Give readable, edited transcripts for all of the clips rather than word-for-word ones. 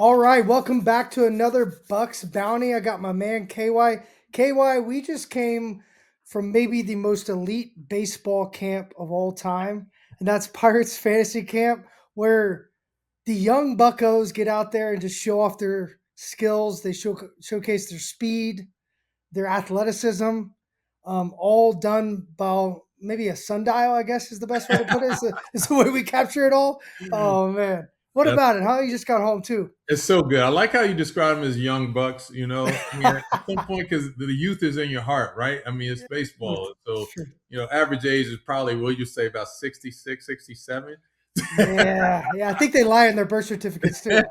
All right, welcome back to another Bucs Bounty. I got my man KY. KY, we just came from maybe the most elite baseball camp of all time, and that's Pirates Fantasy Camp, where the young buckos get out there and just show off their skills. They showcase their speed, their athleticism, all done by maybe a sundial, I guess is the best way to put it. Is the way we capture it all. Oh, man. What That's, about it? How you just got home, too? it's so good. I like how you describe them as young bucks. I mean, at some point, because the youth is in your heart, right? I mean, it's baseball. So, Sure. average age is probably, what you say, about 66, 67. Yeah. I think they lie in their birth certificates too.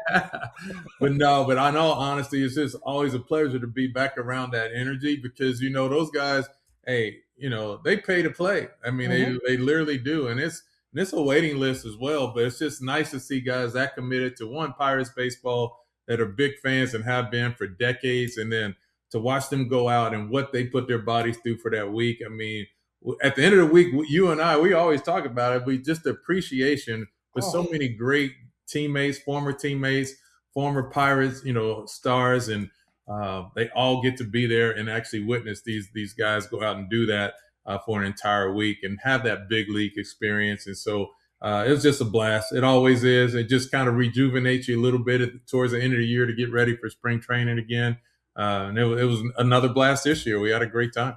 But no, but I know, honestly, it's just always a pleasure to be back around that energy because, those guys, hey, they pay to play. I mean, Hmm. they literally do. And it's a waiting list as well, but it's just nice to see guys that committed to one Pirates baseball that are big fans and have been for decades, and then to watch them go out and what they put their bodies through for that week. I mean, at the end of the week, you and I, we always talk about it. We just appreciation with so Oh, many great teammates, former Pirates, stars, and they all get to be there and actually witness these guys go out and do that for an entire week and have that big league experience. And so it was just a blast. It always is. It just kind of rejuvenates you a little bit towards the end of the year to get ready for spring training again. And it was another blast this year. We had a great time.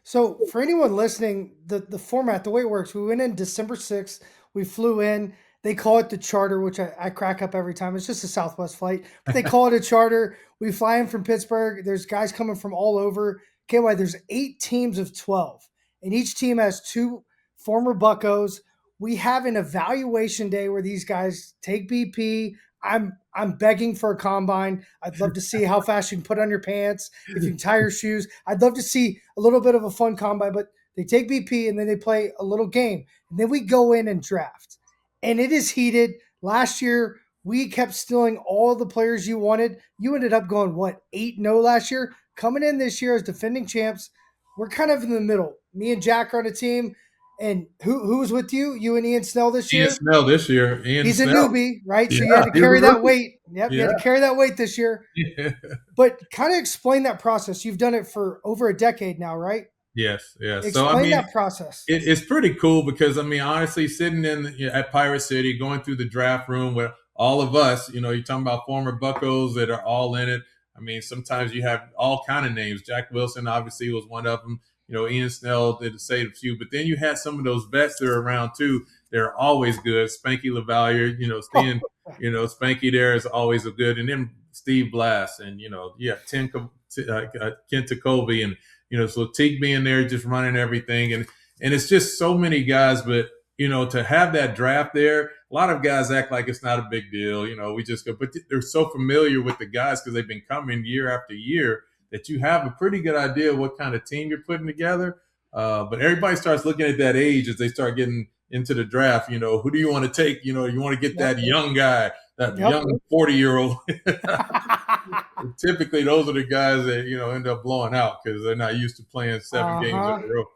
so for anyone listening, the format, the way it works, we went in December 6th. We flew in. They call it the charter, which I crack up every time. It's just a Southwest flight, but they call it a charter. We fly in from Pittsburgh. There's guys coming from all over. KY, there's 8 teams of 12, and each team has 2 former Buccos. We have an evaluation day where these guys take BP. I'm begging for a combine. I'd love to see how fast you can put on your pants, if you can tie your shoes. I'd love to see a little bit of a fun combine, but they take BP and then they play a little game. And then we go in and draft. And it is heated. Last year, we kept stealing all the players you wanted. You ended up going, what, 8-0 last year? Coming in this year as defending champs, we're kind of in the middle. Me and Jack are on a team. And who was with you? You and Ian Snell this Ian year? Snell this year. Ian He's a Snell. newbie, right? So you Yeah, had to he's a carry that rookie. weight. Yep, you Yeah. had to carry that weight this year. Yeah. But kind of explain that process. You've done it for over a decade now, right? Yes, yes. So I Explain mean, that process. it's pretty cool because I mean, honestly, sitting at Pirate City, going through the draft room with all of us, you're talking about former Buccos that are all in it. I mean, sometimes you have all kind of names. Jack Wilson obviously was one of them. Ian Snell did say a few, but then you had some of those vets that are around too. They're always good. Spanky LaValliere, seeing Spanky there is always a good, and then Steve Blass, and Kent Jacoby, and so Teague being there, just running everything. And it's just so many guys. But, to have that draft there, a lot of guys act like it's not a big deal. We just go, but they're so familiar with the guys because they've been coming year after year that you have a pretty good idea what kind of team you're putting together. But everybody starts looking at that age as they start getting into the draft. Who do you want to take? You want to get Yep. that young guy, that Yep. young 40-year-old. Typically, those are the guys that end up blowing out because they're not used to playing 7 games in Uh-huh. a row.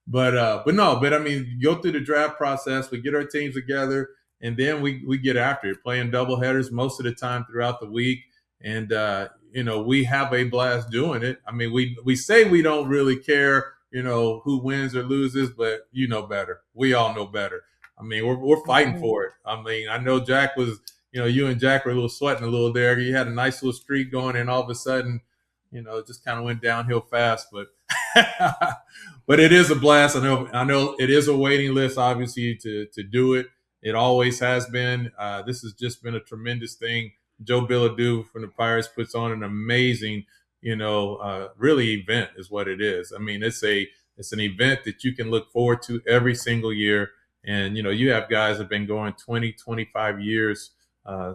But I mean, go through the draft process. We get our teams together, and then we get after it, playing double headers most of the time throughout the week, and we have a blast doing it. I mean, we say we don't really care, who wins or loses, but you know better. We all know better. I mean, we're fighting for it. I mean, I know Jack was. You and Jack were a little sweating a little there. You had a nice little streak going, and all of a sudden, it just kind of went downhill fast. But but it is a blast. I know it is a waiting list, obviously, to do it. It always has been. This has just been a tremendous thing. Joe Bilodeau from the Pirates puts on an amazing, really event is what it is. I mean, it's an event that you can look forward to every single year. And, you have guys that have been going 20, 25 years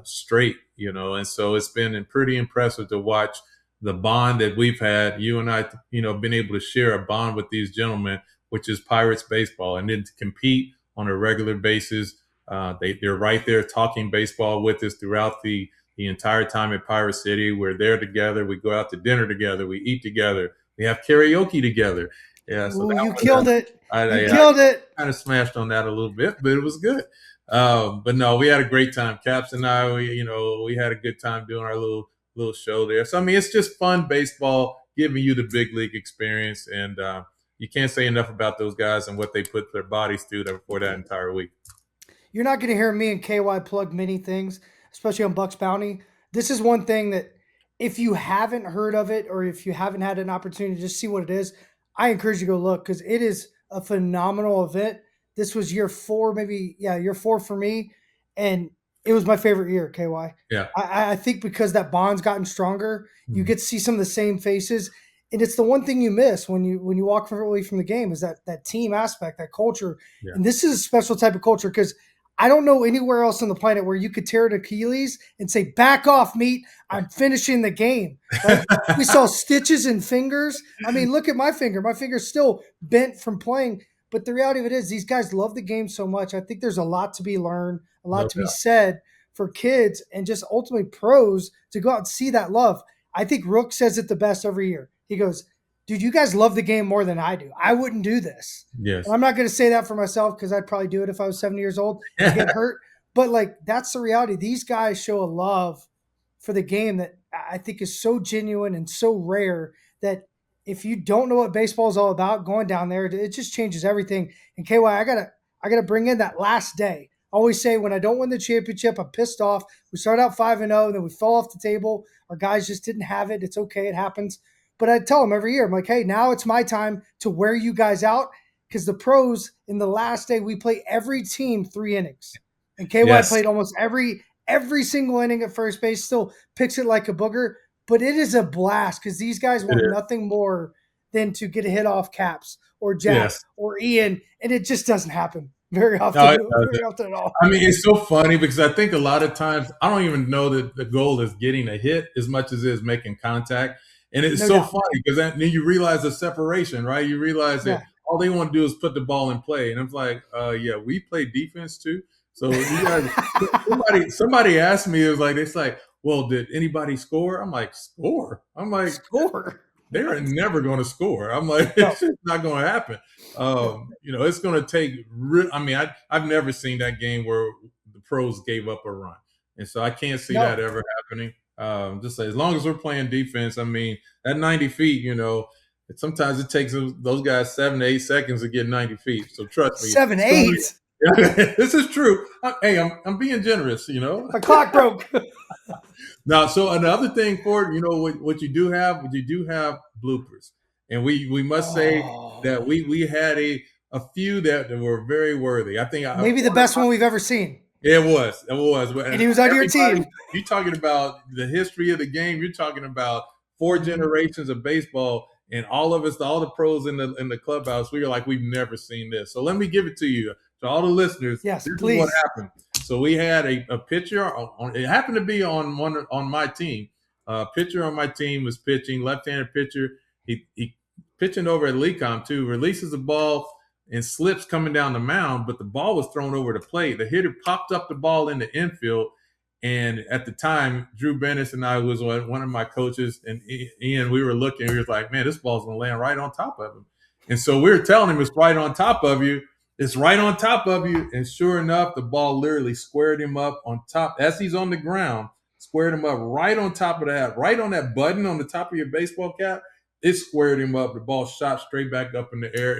straight, and so it's been pretty impressive to watch the bond that we've had. You and I, been able to share a bond with these gentlemen, which is Pirates baseball, and then to compete on a regular basis. They're right there talking baseball with us throughout the entire time at Pirate City. We're there together. We go out to dinner together. We eat together. We have karaoke together. Yeah, so Ooh, that you one, killed it. You I killed it. kind of smashed on that a little bit, but it was good. But no, we had a great time. Caps and I, we had a good time doing our little show there. So I mean, it's just fun baseball, giving you the big league experience, and you can't say enough about those guys and what they put their bodies through for that entire week. You're not going to hear me and KY plug many things, especially on Bucs Bounty. This is one thing that if you haven't heard of it or if you haven't had an opportunity to just see what it is, I encourage you to go look because it is a phenomenal event. This was year 4, maybe, yeah, year 4 for me. And it was my favorite year, KY. Yeah. I think because that bond's gotten stronger, you Mhm. get to see some of the same faces. And it's the one thing you miss when you walk away from the game is that team aspect, that culture. Yeah. And this is a special type of culture because I don't know anywhere else on the planet where you could tear an Achilles and say, "Back off, meat. I'm finishing the game." Right? We saw stitches in fingers. I mean, look at my finger. My finger's still bent from playing. But the reality of it is, these guys love the game so much. I think there's a lot to be learned, a No lot to be doubt. said for kids and just ultimately pros to go out and see that love. I think Rook says it the best every year. He goes, "Dude, you guys love the game more than I do. I wouldn't do this." And Yes. I'm not going to say that for myself because I'd probably do it if I was 70 years old and get hurt. But like that's the reality. These guys show a love for the game that I think is so genuine and so rare that if you don't know what baseball is all about, going down there, it just changes everything. And KY, I gotta bring in that last day. I always say when I don't win the championship, I'm pissed off. We started out 5-0, and then we fell off the table. Our guys just didn't have it. It's okay, it happens. But I tell them every year, I'm like, hey, now it's my time to wear you guys out because the pros in the last day we play every team 3 innings, and KY Yes. played almost every single inning at first base. Still picks it like a booger, but it is a blast because these guys want nothing more than to get a hit off Caps or Jack Yes. or Ian, and it just doesn't happen very often. No, it Very doesn't. often at all. I mean, it's so funny because I think a lot of times I don't even know that the goal is getting a hit as much as it is making contact. And it's No so doubt. funny because then you realize the separation, right? You realize that Yeah. all they want to do is put the ball in play. And I'm like, yeah, we play defense too. So you guys, somebody asked me, it's like, well, did anybody score? I'm like, score? I'm like, Score. they are never going to score. I'm like, No. it's just not going to happen. It's going to take. I've never seen that game where the pros gave up a run, and so I can't see that ever happening. Just as long as we're playing defense, I mean, at 90 feet, sometimes it takes those guys 7 to 8 seconds to get 90 feet. So trust me, 7, 8. this is true. I'm being generous. My clock broke. Now, so another thing, Ford, what you do have bloopers, and we must say that we had a few that were very worthy. I think Maybe the best one we've ever seen. It was, and he was on your team. You're talking about the history of the game. You're talking about 4 generations of baseball, and all of us, all the pros in the clubhouse, we are like, we've never seen this. So let me give it to you, to all the listeners. Yes, this please. is what happened. So we had a pitcher. It happened to be on my team. Pitcher on my team was pitching, left-handed pitcher. He pitching over at Lecom too. Releases the ball and slips coming down the mound, but the ball was thrown over the plate. The hitter popped up the ball in the infield, and at the time, Drew Bennis and I was one of my coaches, and Ian, we were looking. We were like, man, this ball's gonna land right on top of him. And so we were telling him it's right on top of you. It's right on top of you. And sure enough, the ball literally squared him up on top as he's on the ground, squared him up right on top of that, right on that button on the top of your baseball cap. It squared him up. The ball shot straight back up in the air.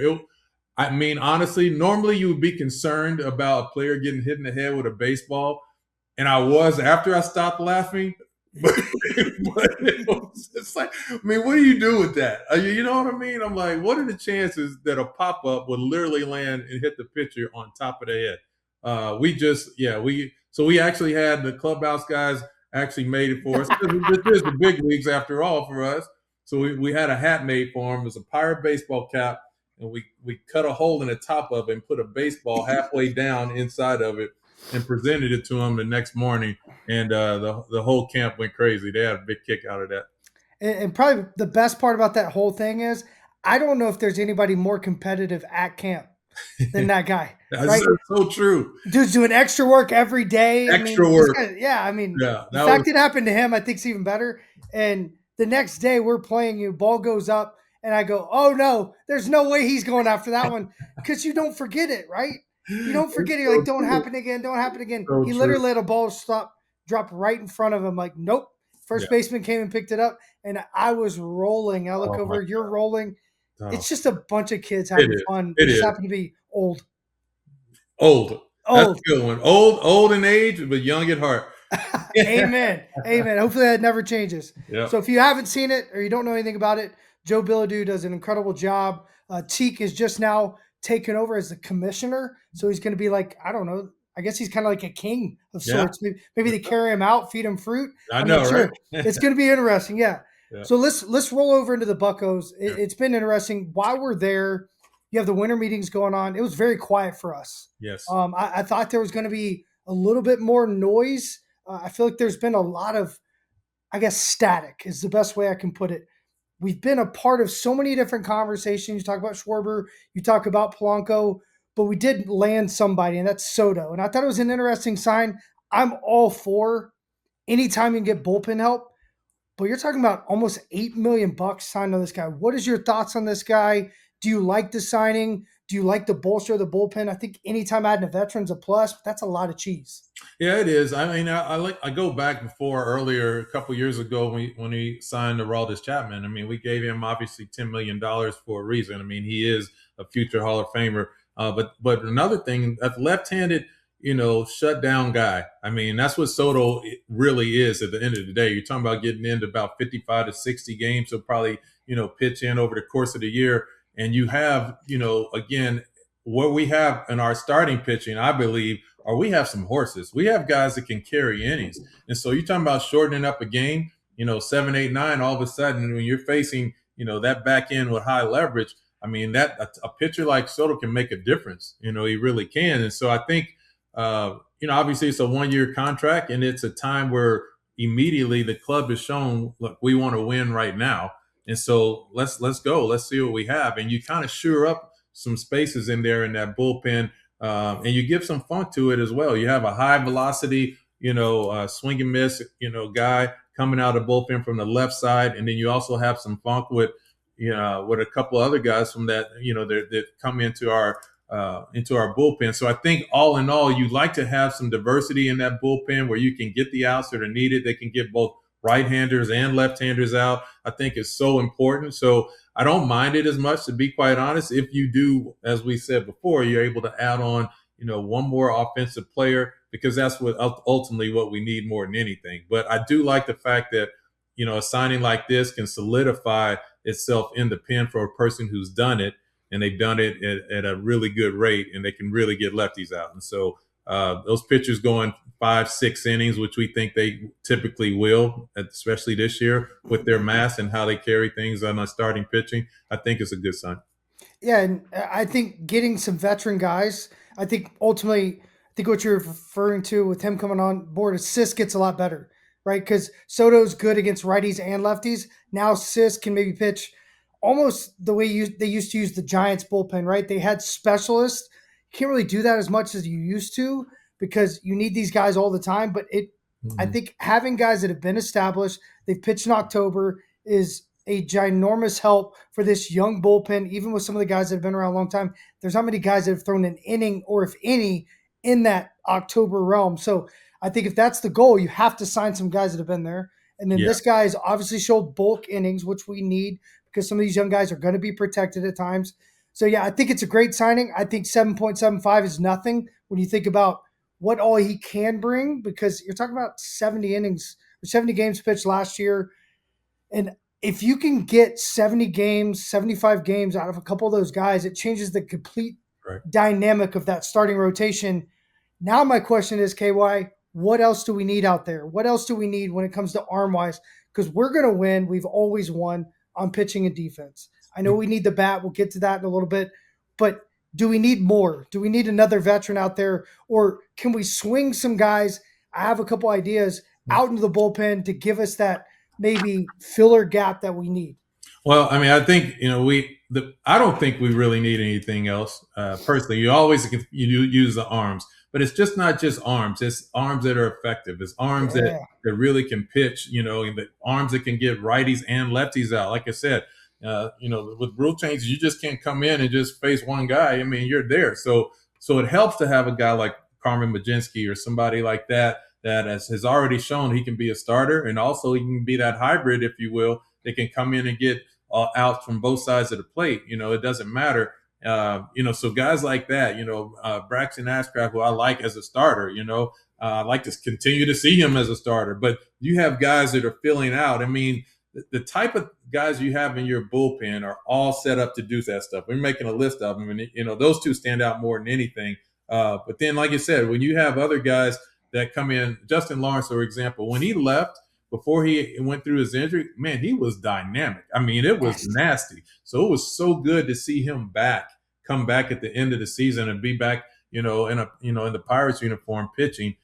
Honestly, normally you would be concerned about a player getting hit in the head with a baseball. And I was after I stopped laughing. But it's like, what do you do with that? You know what I mean? I'm like, what are the chances that a pop-up would literally land and hit the pitcher on top of the head? We actually had the clubhouse guys actually made it for us. This is the big leagues after all for us. So we had a hat made for him. It was a Pirate baseball cap, and we cut a hole in the top of it and put a baseball halfway down inside of it and presented it to him the next morning. And the whole camp went crazy. They had a big kick out of that. And probably the best part about that whole thing is I don't know if there's anybody more competitive at camp than that guy. That's right? so true. Dude's doing extra work every day. Extra work. The fact it happened to him, I think, is even better. And the next day we're playing, ball goes up, And I go, oh no, there's no way he's going after that one because you don't forget it, right? You don't forget it. You're So like, don't true. happen again, don't happen again. So He true. literally let a ball drop right in front of him. Like, nope. Yeah. First baseman came and picked it up, and I was rolling. I look Oh my over, you're rolling. God. It's just a bunch of kids It having is. fun. They It just is. happen to be old. Old. That's Old. a good one. Old in age, but young at heart. Amen. Amen. Hopefully that never changes. Yeah. So if you haven't seen it or you don't know anything about it, Joe Billadu does an incredible job. Teak is just now taken over as the commissioner. So he's going to be like, I don't know. I guess he's kind of like a king of Yeah. sorts. Maybe they carry him out, feed him fruit. I I'm know, not right? sure. It's going to be interesting. Yeah. Yeah. So let's roll over into the Buccos. Yeah. It's been interesting. While we're there, you have the winter meetings going on. It was very quiet for us. Yes. I thought there was going to be a little bit more noise. I feel like there's been a lot of, I guess, static is the best way I can put it. We've been a part of so many different conversations. You talk about Schwarber, you talk about Polanco, but we did land somebody, and that's Soto. And I thought it was an interesting sign. I'm all for anytime you can get bullpen help, but you're talking about almost $8 million signed on this guy. What is your thoughts on this guy? Do you like the signing? Do you like the bolster of the bullpen? I think anytime adding a veteran's a plus, but that's a lot of cheese. Yeah, it is. I mean, I go back before earlier a couple years ago when he signed Aroldis Chapman. I mean, we gave him obviously $10 million for a reason. I mean, he is a future Hall of Famer. But another thing, that left-handed, shutdown guy. I mean, that's what Soto really is at the end of the day. You're talking about getting into about 55 to 60 games, so probably pitch in over the course of the year, and you have again what we have in our starting pitching, I believe, or we have some horses. We have guys that can carry innings. And so you're talking about shortening up a game, 7, 8, 9, all of a sudden when you're facing, that back end with high leverage, I mean, that a pitcher like Soto can make a difference. He really can. And so I think, obviously it's a 1-year contract and it's a time where immediately the club has shown, look, we want to win right now. And so let's go. Let's see what we have. And you kind of sure up some spaces in there in that bullpen. And you give some funk to it as well. You have a high velocity, swing and miss, guy coming out of the bullpen from the left side, and then you also have some funk with a couple other guys from that, that come into our bullpen. So I think all in all, you'd like to have some diversity in that bullpen where you can get the outs that are needed. They can get both right-handers and left-handers out. I think is so important. So I don't mind it as much, to be quite honest. If you do, as we said before, you're able to add on, one more offensive player, because that's what ultimately what we need more than anything. But I do like the fact that, a signing like this can solidify itself in the pen for a person who's done it, and they've done it at a really good rate, and they can really get lefties out. And so those pitchers going 5, 6 innings, which we think they typically will, especially this year with their mass and how they carry things on starting pitching, I think is a good sign. Yeah, and I think getting some veteran guys, I think ultimately, I think what you're referring to with him coming on board is Sis gets a lot better, right? Because Soto's good against righties and lefties. Now Sis can maybe pitch almost the way they used to use the Giants bullpen, right? They had specialists. You can't really do that as much as you used to because you need these guys all the time. But I think having guys that have been established, they've pitched in October, is a ginormous help for this young bullpen, even with some of the guys that have been around a long time. There's not many guys that have thrown an inning, or if any, in that October realm. So I think if that's the goal, you have to sign some guys that have been there. And then this guy has obviously showed bulk innings, which we need because some of these young guys are going to be protected at times. So, yeah, I think it's a great signing. I think 7.75 is nothing when you think about what all he can bring, because you're talking about 70 innings or 70 games pitched last year. And if you can get 70 games, 75 games out of a couple of those guys, it changes the complete dynamic of that starting rotation. Now my question is, KY, what else do we need out there? What else do we need when it comes to arm-wise? Because we're going to win. We've always won on pitching and defense. I know we need the bat. We'll get to that in a little bit. But do we need more? Do we need another veteran out there? Or can we swing some guys? I have a couple ideas out into the bullpen to give us that maybe filler gap that we need. Well, I mean, I think, I don't think we really need anything else. Personally, you always use the arms, but it's just not just arms. It's arms that are effective. It's arms that really can pitch, the arms that can get righties and lefties out. Like I said, With rule changes, you just can't come in and just face one guy. I mean, you're there. So it helps to have a guy like Carmen Majinski or somebody like that has already shown he can be a starter, and also he can be that hybrid, if you will, that can come in and get outs from both sides of the plate. It doesn't matter. So guys like that, Braxton Ashcraft, who I like as a starter, I like to continue to see him as a starter. But you have guys that are filling out. I mean, the type of guys you have in your bullpen are all set up to do that stuff. We're making a list of them, and those two stand out more than anything. But then, like you said, when you have other guys that come in, Justin Lawrence, for example, when he left before he went through his injury, man, he was dynamic. I mean, it was nasty. So it was so good to see him come back at the end of the season and be back, in the Pirates uniform pitching.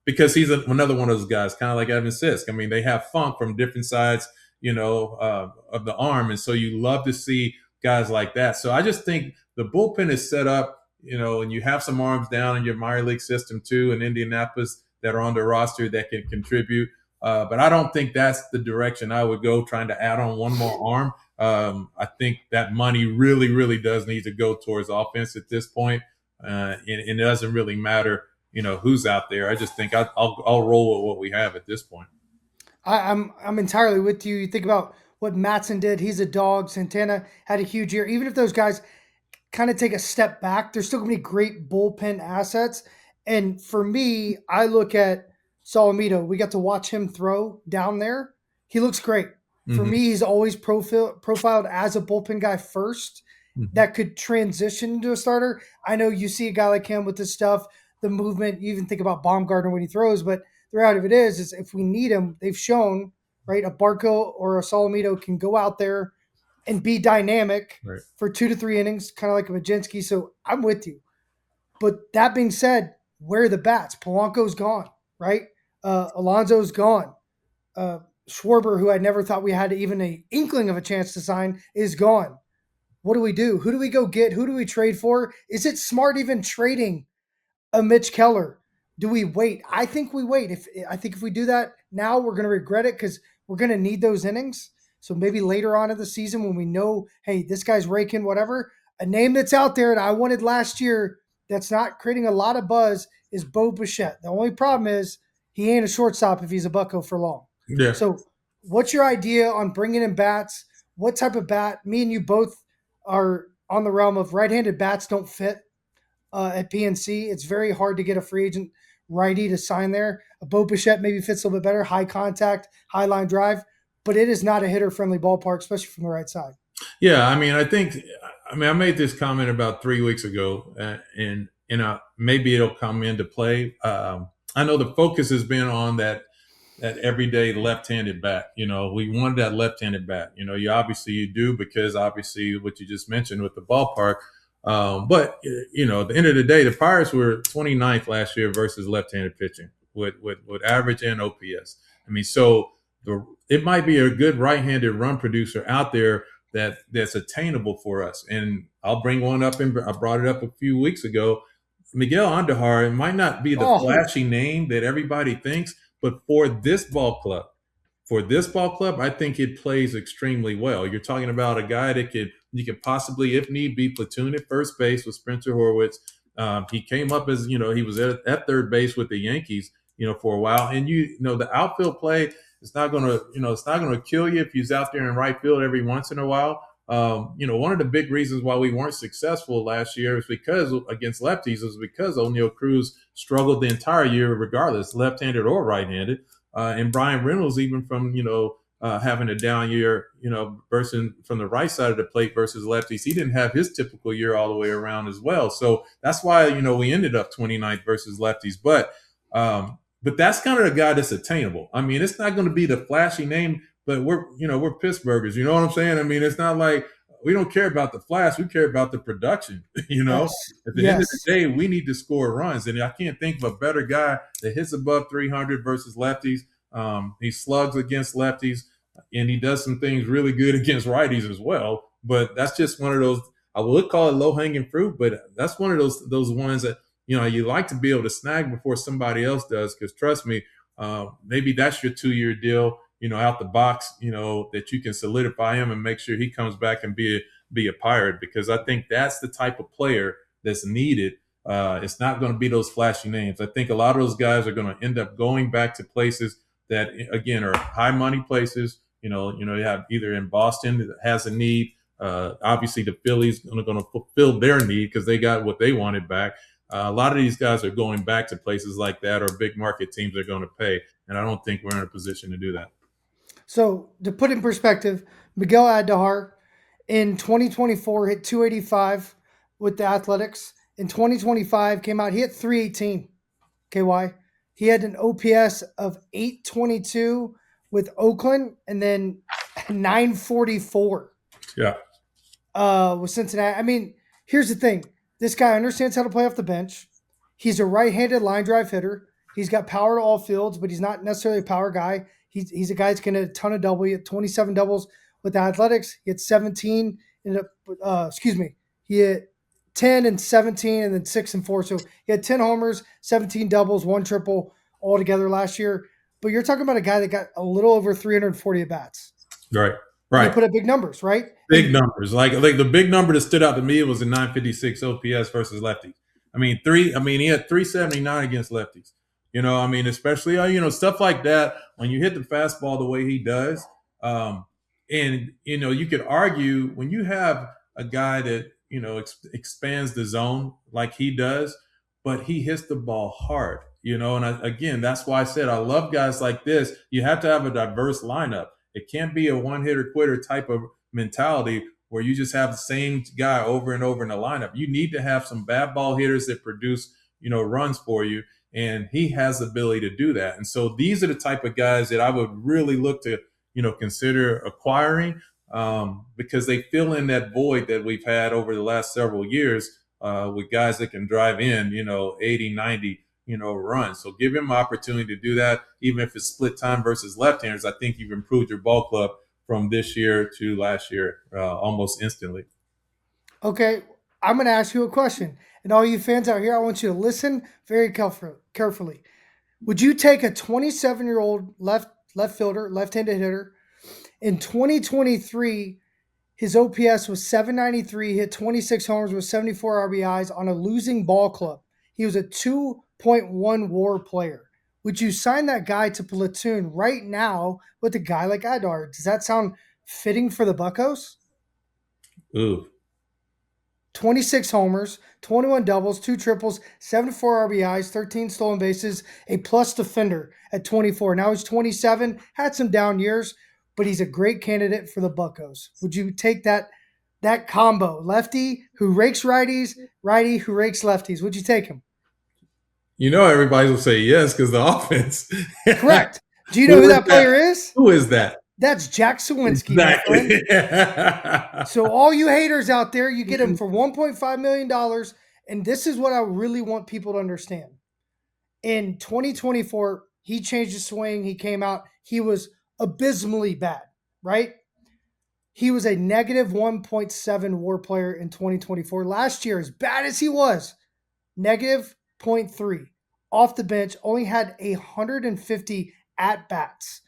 Because he's another one of those guys, kind of like Evan Sisk. I mean, they have funk from different sides, of the arm. And so you love to see guys like that. So I just think the bullpen is set up, and you have some arms down in your minor league system too in Indianapolis that are on the roster that can contribute. But I don't think that's the direction I would go, trying to add on one more arm. I think that money really, really does need to go towards offense at this point. And it doesn't really matter, who's out there. I just think I'll roll with what we have at this point. I'm entirely with you. You think about what Matson did. He's a dog. Santana had a huge year. Even if those guys kind of take a step back, they're still going to be great bullpen assets. And for me, I look at Solomito. We got to watch him throw down there. He looks great. For me, he's always profiled as a bullpen guy first that could transition into a starter. I know you see a guy like him with this stuff, the movement. You even think about Baumgartner when he throws, but the reality of it is if we need him, they've shown, right, a Barco or a Solomito can go out there and be dynamic for 2 to 3 innings, kind of like a Majinski. So I'm with you. But that being said, where are the bats? Polanco's gone, right? Alonso's gone. Schwarber, who I never thought we had even an inkling of a chance to sign, is gone. What do we do? Who do we go get? Who do we trade for? Is it smart even trading a Mitch Keller? Do we wait? I think we wait. If we do that now, we're going to regret it because we're going to need those innings. So maybe later on in the season when we know, hey, this guy's raking, whatever, a name that's out there that I wanted last year that's not creating a lot of buzz is Bo Bichette. The only problem is he ain't a shortstop if he's a bucko for long. Yeah. So what's your idea on bringing in bats? What type of bat? Me and you both are on the realm of right-handed bats don't fit at PNC. It's very hard to get a free agent righty to sign there. A Bo Bichette maybe fits a little bit better, high contact, high line drive, but it is not a hitter-friendly ballpark, especially from the right side. Yeah, I mean, I made this comment about 3 weeks ago, and maybe it'll come into play. I know the focus has been on that everyday left-handed bat. We wanted that left-handed bat. You do because obviously what you just mentioned with the ballpark. But at the end of the day, the Pirates were 29th last year versus left-handed pitching with average and OPS. I mean, so it might be a good right-handed run producer out there that's attainable for us. And I'll bring one up, and I brought it up a few weeks ago. Miguel Andujar might not be the flashy name that everybody thinks, but for this ball club, I think it plays extremely well. You're talking about a guy that you could possibly, if need be, platoon at first base with Spencer Horwitz. He came up as, he was at third base with the Yankees, for a while. And the outfield play is not going to, it's not going to kill you if he's out there in right field every once in a while. One of the big reasons why we weren't successful last year is because against lefties is because O'Neal Cruz struggled the entire year, regardless, left-handed or right-handed. And Brian Reynolds, even from, having a down year, versus from the right side of the plate versus lefties, he didn't have his typical year all the way around as well. So that's why, we ended up 29th versus lefties. But that's kind of the guy that's attainable. I mean, it's not going to be the flashy name, but we're Pittsburghers. You know what I'm saying? I mean, it's not like we don't care about the flash. We care about the production, Yes. At the end of the day, we need to score runs. And I can't think of a better guy that hits above 300 versus lefties. He slugs against lefties, and he does some things really good against righties as well. But that's just one of those, I would call it low-hanging fruit, but that's one of those ones that, you like to be able to snag before somebody else does. Because trust me, maybe that's your 2-year deal. out the box, that you can solidify him and make sure he comes back and be a Pirate, because I think that's the type of player that's needed. It's not going to be those flashy names. I think a lot of those guys are going to end up going back to places that, again, are high money places. You have either in Boston that has a need. Obviously, the Phillies are going to fulfill their need because they got what they wanted back. A lot of these guys are going back to places like that, or big market teams are going to pay, and I don't think we're in a position to do that. So to put in perspective, Miguel Adahar in 2024 hit 285 with the Athletics. In 2025 came out, he hit 318. KY. He had an OPS of 822 with Oakland, and then 944 Yeah. with Cincinnati. I mean, here's the thing. This guy understands how to play off the bench. He's a right-handed line drive hitter. He's got power to all fields, but he's not necessarily a power guy. He's a guy that's going to a ton of double. He had 27 doubles with the Athletics. He had 17. He hit 10 and 17, and then 6 and 4. So he had 10 homers, 17 doubles, 1 triple altogether last year. But you're talking about a guy that got a little over 340 at bats. Right. He put up big numbers, right? Big numbers. Like the big number that stood out to me was a 956 OPS versus lefties. He had 379 against lefties. Especially stuff like that when you hit the fastball the way he does. And you could argue when you have a guy that expands the zone like he does, but he hits the ball hard. Again, that's why I said I love guys like this. You have to have a diverse lineup. It can't be a one-hitter quitter type of mentality where you just have the same guy over and over in the lineup. You need to have some bad ball hitters that produce, runs for you, and he has the ability to do that. And so these are the type of guys that I would really look to, consider acquiring, because they fill in that void that we've had over the last several years with guys that can drive in, 80, 90, runs. So give him an opportunity to do that, even if it's split time versus left-handers. I think you've improved your ball club from this year to last year almost instantly. Okay, I'm going to ask you a question. And all you fans out here, I want you to listen very carefully. Would you take a 27-year-old left fielder, left-handed hitter? In 2023, his OPS was 793, hit 26 homers with 74 RBIs on a losing ball club. He was a 2.1 WAR player. Would you sign that guy to platoon right now with a guy like Adar? Does that sound fitting for the Buccos? Ooh. 26 homers, 21 doubles, 2 triples, 74 RBIs, 13 stolen bases, a plus defender at 24. Now he's 27, had some down years, but he's a great candidate for the Buccos. Would you take that combo, lefty who rakes righties, righty who rakes lefties? Would you take him? Everybody will say yes because the offense. Correct. Do you know who that player is? Who is that? That's Jack Sawinski. Exactly. So all you haters out there, you get him for $1.5 million. And this is what I really want people to understand. In 2024, he changed his swing. He came out. He was abysmally bad, right? He was a negative 1.7 WAR player in 2024. Last year, as bad as he was, negative 0.3. Off the bench, only had 150 at-bats.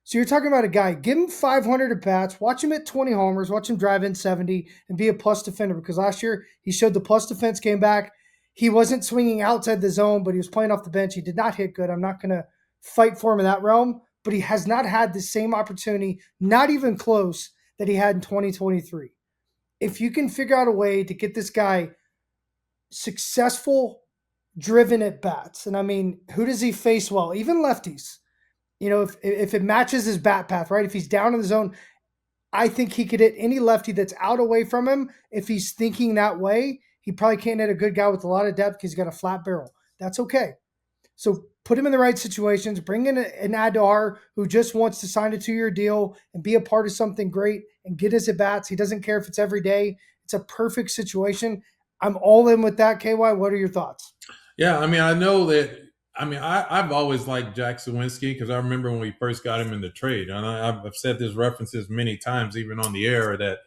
So you're talking about a guy, give him 500 at-bats, watch him hit 20 homers, watch him drive in 70, and be a plus defender, because last year he showed the plus defense came back. He wasn't swinging outside the zone, but he was playing off the bench. He did not hit good. I'm not going to fight for him in that realm, but he has not had the same opportunity, not even close, that he had in 2023. If you can figure out a way to get this guy successful, driven at bats, and I mean, who does he face well? Even lefties. If it matches his bat path, right? If he's down in the zone, I think he could hit any lefty that's out away from him. If he's thinking that way, he probably can't hit a good guy with a lot of depth because he's got a flat barrel. That's okay. So put him in the right situations. Bring in an Adar who just wants to sign a 2-year deal and be a part of something great and get his at-bats. He doesn't care if it's every day. It's a perfect situation. I'm all in with that. KY, what are your thoughts? Yeah, I know that. I've always liked Jack Sawinski because I remember when we first got him in the trade. And I've said this references many times, even on the air, that,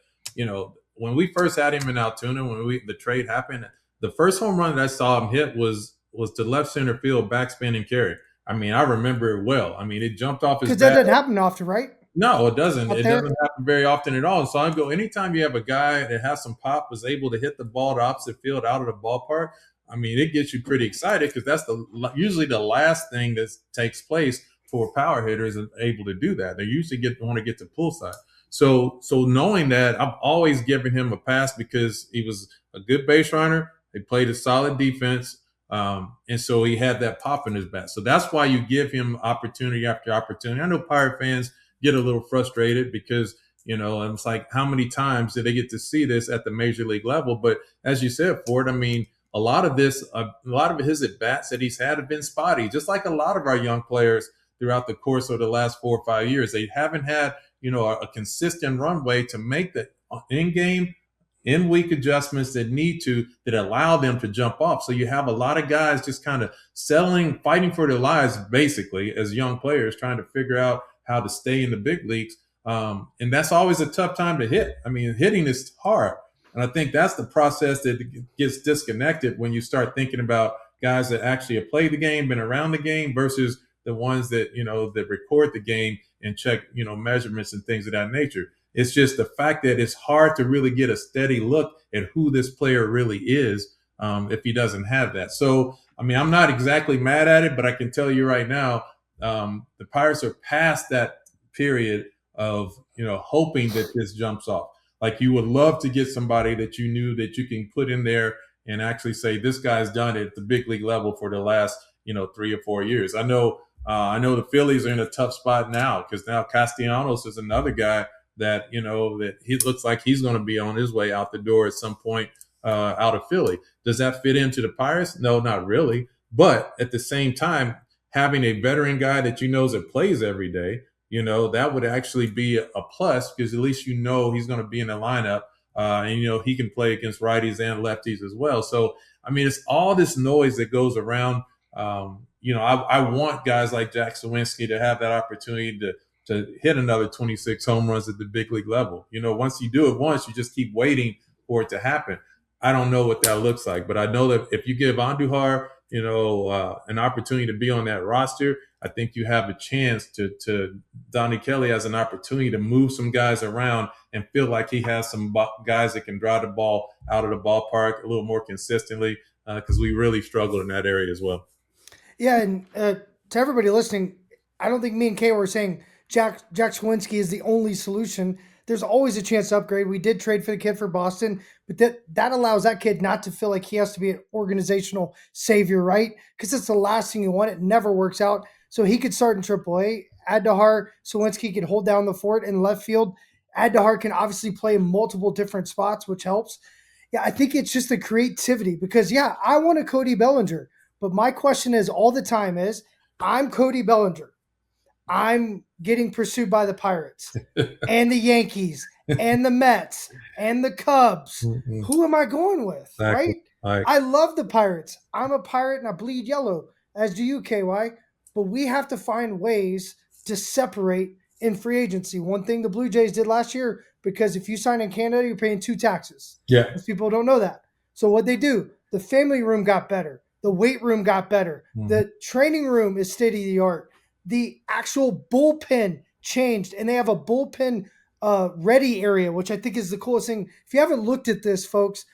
when we first had him in Altoona, when the trade happened, the first home run that I saw him hit was to left center field, backspin and carry. I mean, I remember it well. I mean, it jumped off his Because that bat. doesn't happen often, right? No, it doesn't. Up It there. doesn't happen very often at all. So I go, anytime you have a guy that has some pop, was able to hit the ball the opposite field out of the ballpark. I mean, it gets you pretty excited because that's usually the last thing that takes place for power hitters and able to do that. They usually want to get to pull side. So knowing that, I've always given him a pass because he was a good base runner. He played a solid defense. And so he had that pop in his bat. So that's why you give him opportunity after opportunity. I know Pirate fans get a little frustrated because, it's like, how many times did they get to see this at the major league level? But as you said, Ford, I mean, a lot of his at bats that he's had have been spotty, just like a lot of our young players throughout the course of the last 4 or 5 years. They haven't had, a consistent runway to make the in-game, in-week adjustments that allow them to jump off. So you have a lot of guys just kind of fighting for their lives, basically, as young players, trying to figure out how to stay in the big leagues. And that's always a tough time to hit. I mean, hitting is hard. And I think that's the process that gets disconnected when you start thinking about guys that actually have played the game, been around the game, versus the ones that, that record the game and check, measurements and things of that nature. It's just the fact that it's hard to really get a steady look at who this player really is if he doesn't have that. So, I mean, I'm not exactly mad at it, but I can tell you right now, the Pirates are past that period of, hoping that this jumps off. Like, you would love to get somebody that you knew that you can put in there and actually say, this guy's done it at the big league level for the last, 3 or 4 years. I know the Phillies are in a tough spot now because now Castellanos is another guy that, that he looks like he's going to be on his way out the door at some point out of Philly. Does that fit into the Pirates? No, not really. But at the same time, having a veteran guy that that plays every day, that would actually be a plus because at least he's going to be in the lineup and he can play against righties and lefties as well. So, I mean, it's all this noise that goes around. I want guys like Jack Sawinski to have that opportunity to hit another 26 home runs at the big league level. Once you do it once, you just keep waiting for it to happen. I don't know what that looks like, but I know that if you give Andujar, an opportunity to be on that roster, I think you have a chance to Donnie Kelly has an opportunity to move some guys around and feel like he has some guys that can drive the ball out of the ballpark a little more consistently because we really struggled in that area as well. Yeah, and to everybody listening, I don't think me and Kay were saying Jack Sawinski is the only solution. There's always a chance to upgrade. We did trade for the kid for Boston, but that allows that kid not to feel like he has to be an organizational savior, right? Because it's the last thing you want. It never works out. So he could start in AAA. Andujar, Sawinski could hold down the fort in left field. Andujar can obviously play in multiple different spots, which helps. Yeah, I think it's just the creativity because, yeah, I want a Cody Bellinger. But my question is all the time is, I'm Cody Bellinger. I'm getting pursued by the Pirates and the Yankees and the Mets and the Cubs. Mm-hmm. Who am I going with, Exactly. Right? I love the Pirates. I'm a Pirate and I bleed yellow, as do you, KY. But we have to find ways to separate in free agency. One thing the Blue Jays did last year, because if you sign in Canada, you're paying 2 taxes. Yeah. Most people don't know that. So what they do, the family room got better. The weight room got better. Mm-hmm. The training room is state of the art. The actual bullpen changed, and they have a bullpen ready area, which I think is the coolest thing. If you haven't looked at this, folks,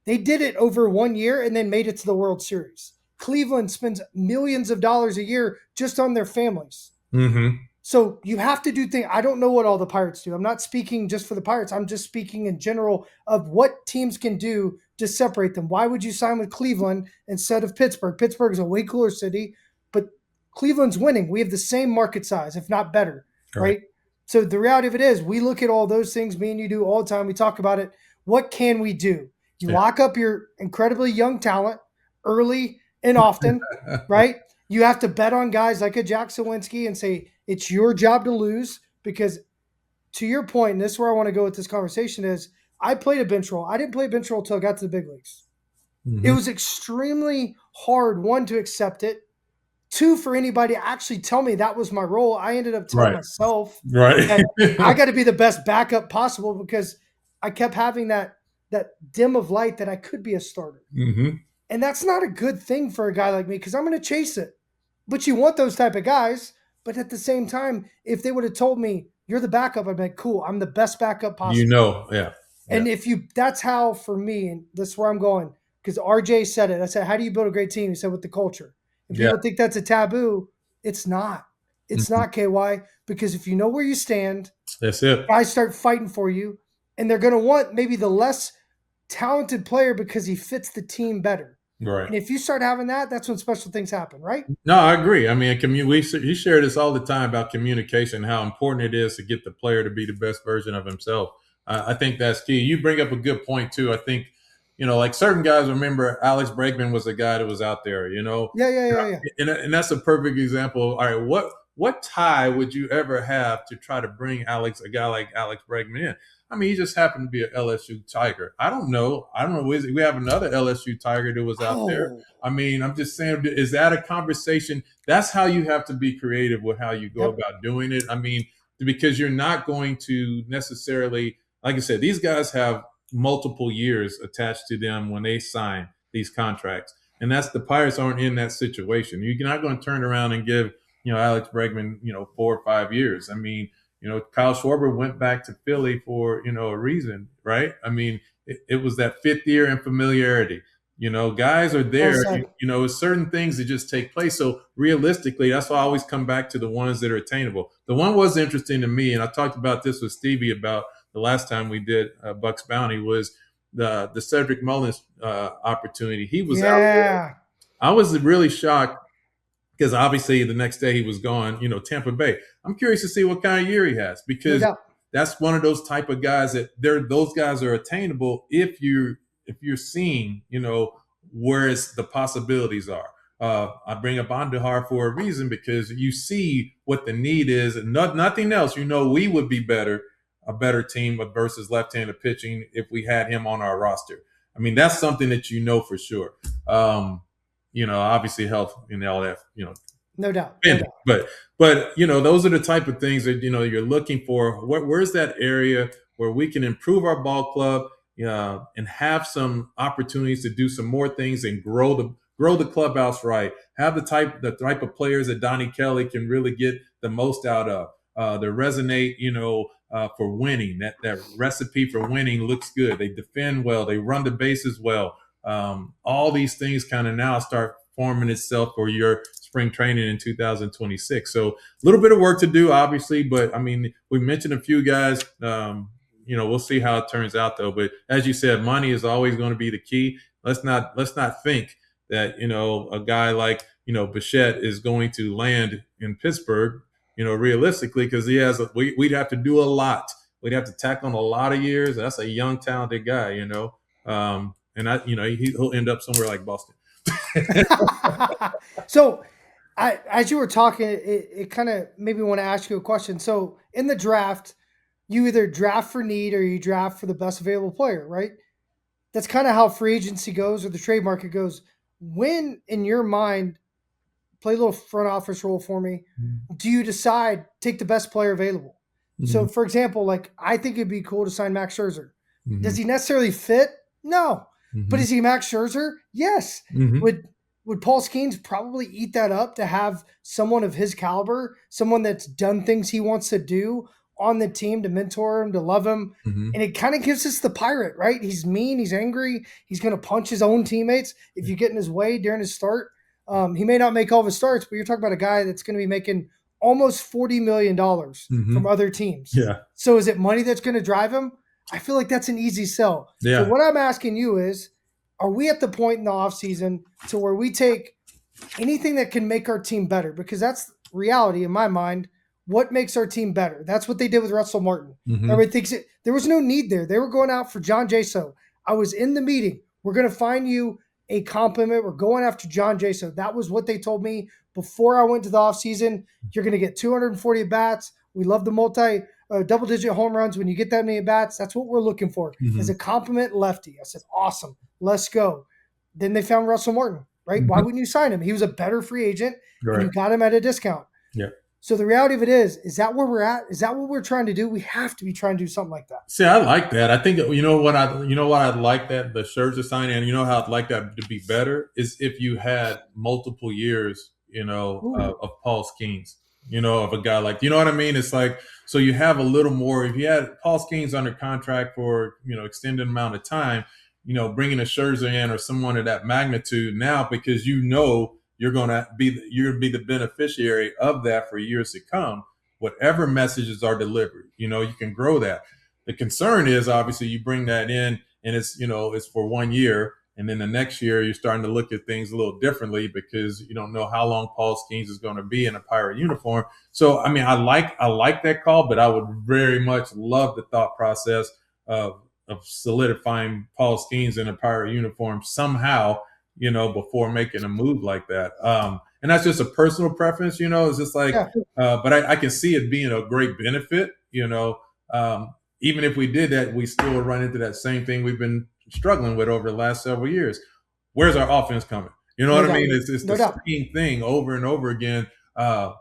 they did it over 1 year and then made it to the World Series. Cleveland spends millions of dollars a year just on their families. Mm-hmm. So you have to do things. I don't know what all the Pirates do. I'm not speaking just for the Pirates. I'm just speaking in general of what teams can do to separate them. Why would you sign with Cleveland instead of Pittsburgh? Pittsburgh is a way cooler city, but Cleveland's winning. We have the same market size, if not better, right? So the reality of it is we look at all those things, me and you do all the time. We talk about it. What can we do? You lock up your incredibly young talent early and often, right? You have to bet on guys like a Jack Sawinski and say, it's your job to lose because to your point, and this is where I want to go with this conversation is I played a bench role. I didn't play bench role until I got to the big leagues. Mm-hmm. It was extremely hard, one, to accept it. Two, for anybody to actually tell me that was my role. I ended up telling myself that I got to be the best backup possible because I kept having that dim of light that I could be a starter. Mm-hmm. And that's not a good thing for a guy like me because I'm going to chase it. But you want those type of guys. But at the same time, if they would have told me you're the backup, I'd be like, cool, I'm the best backup possible. Yeah. And if you, that's how for me, and that's where I'm going, because RJ said it. I said, how do you build a great team? He said, with the culture. And Yeah. people think that's a taboo. It's not. It's Mhm. not, KY, because if you know where you stand, That's it. guys start fighting for you, and they're going to want maybe the less talented player because he fits the team better. Right. And if you start having that, that's when special things happen, right? No, I agree. I mean, he shared this all the time about communication, how important it is to get the player to be the best version of himself. I think that's key. You bring up a good point too. I think, like certain guys, remember Alex Bregman was the guy that was out there. Yeah. And that's a perfect example. All right, what tie would you ever have to try to bring a guy like Alex Bregman in? I mean, he just happened to be an LSU Tiger. I don't know. We have another LSU Tiger that was out there. Oh, I mean, I'm just saying, is that a conversation? That's how you have to be creative with how you go yep. about doing it. I mean, because you're not going to necessarily, like I said, these guys have multiple years attached to them when they sign these contracts. And that's the Pirates aren't in that situation. You're not going to turn around and give, Alex Bregman, 4 or 5 years. I mean, Kyle Schwarber went back to Philly for, a reason, right? I mean, it was that fifth year and familiarity. Guys are Well there, said. certain things that just take place. So realistically, that's why I always come back to the ones that are attainable. The one was interesting to me, and I talked about this with Stevie about the last time we did Bucs Bounty, was the Cedric Mullins opportunity. He was out there. Yeah. I was really shocked because obviously the next day he was gone, Tampa Bay. I'm curious to see what kind of year he has, No because doubt. that's one of those type of guys that those guys are attainable if you're seeing, where the possibilities are. I bring up Andahar for a reason, because you see what the need is, and nothing else. We would be a better team versus left-handed pitching if we had him on our roster. I mean, that's something that for sure. Obviously health and all that, No doubt. but those are the type of things that you're looking for. Where's that area where we can improve our ball club, and have some opportunities to do some more things and grow the clubhouse right. Have the type of players that Donnie Kelly can really get the most out of. That resonate, for winning. That recipe for winning looks good. They defend well. They run the bases well. All these things kind of now start forming itself for your spring training in 2026. So a little bit of work to do, obviously, but I mean, we mentioned a few guys. We'll see how it turns out, though. But as you said, money is always going to be the key. Let's not think that a guy like Bichette is going to land in Pittsburgh. Realistically, because we'd have to do a lot. We'd have to tack on a lot of years. That's a young, talented guy. And he'll end up somewhere like Boston. So, as you were talking, it kind of made me want to ask you a question. So, in the draft, you either draft for need or you draft for the best available player, right? That's kind of how free agency goes or the trade market goes. When, in your mind, play a little front office role for me, do you decide take the best player available? Mm-hmm. So, for example, like I think it'd be cool to sign Max Scherzer. Mm-hmm. Does he necessarily fit? No. Mm-hmm. But is he Max Scherzer? Yes. Mm-hmm. Would Paul Skeens probably eat that up to have someone of his caliber, someone that's done things he wants to do on the team, to mentor him, to love him? Mm-hmm. And it kind of gives us the Pirate, right? He's mean, he's angry, he's going to punch his own teammates if you get in his way during his start. He may not make all of his starts, but you're talking about a guy that's going to be making almost $40 million from other teams. Yeah. So is it money that's going to drive him? I feel like that's an easy sell. Yeah. So what I'm asking you is, are we at the point in the offseason to where we take anything that can make our team better? Because that's reality in my mind. What makes our team better? That's what they did with Russell Martin. Mm-hmm. Everybody thinks there was no need there. They were going out for John Jaso. I was in the meeting. We're going to find you a compliment. We're going after John Jaso. That was what they told me before I went to the offseason. You're going to get 240 bats. We love the double-digit home runs. When you get that many bats, that's what we're looking for, as a compliment lefty. I said, awesome, let's go. Then they found Russell Martin, right? Mm-hmm. Why wouldn't you sign him? He was a better free agent, right, and you got him at a discount. Yeah. So the reality of it is that where we're at? Is that what we're trying to do? We have to be trying to do something like that. See, I like that. I think what I'd like the Scherzer signing, and how I'd like that to be better is if you had multiple years, Ooh. of Paul Skeens, of a guy like, you know what I mean? It's like, so you have a little more. If you had Paul Skeens under contract for, extended amount of time, bringing a Scherzer in or someone of that magnitude now, because you're going to be the beneficiary of that for years to come. Whatever messages are delivered, you can grow that. The concern is obviously you bring that in and it's for 1 year. And then the next year, you're starting to look at things a little differently because you don't know how long Paul Skeens is going to be in a Pirate uniform. So, I mean, I like that call, but I would very much love the thought process of solidifying Paul Skeens in a Pirate uniform somehow, before making a move like that. And that's just a personal preference, It's just like, Yeah. but I can see it being a great benefit, even if we did that, we still would run into that same thing we've been struggling with over the last several years. Where's our offense coming? You know No what I doubt. mean? It's No the doubt. same thing over and over again. So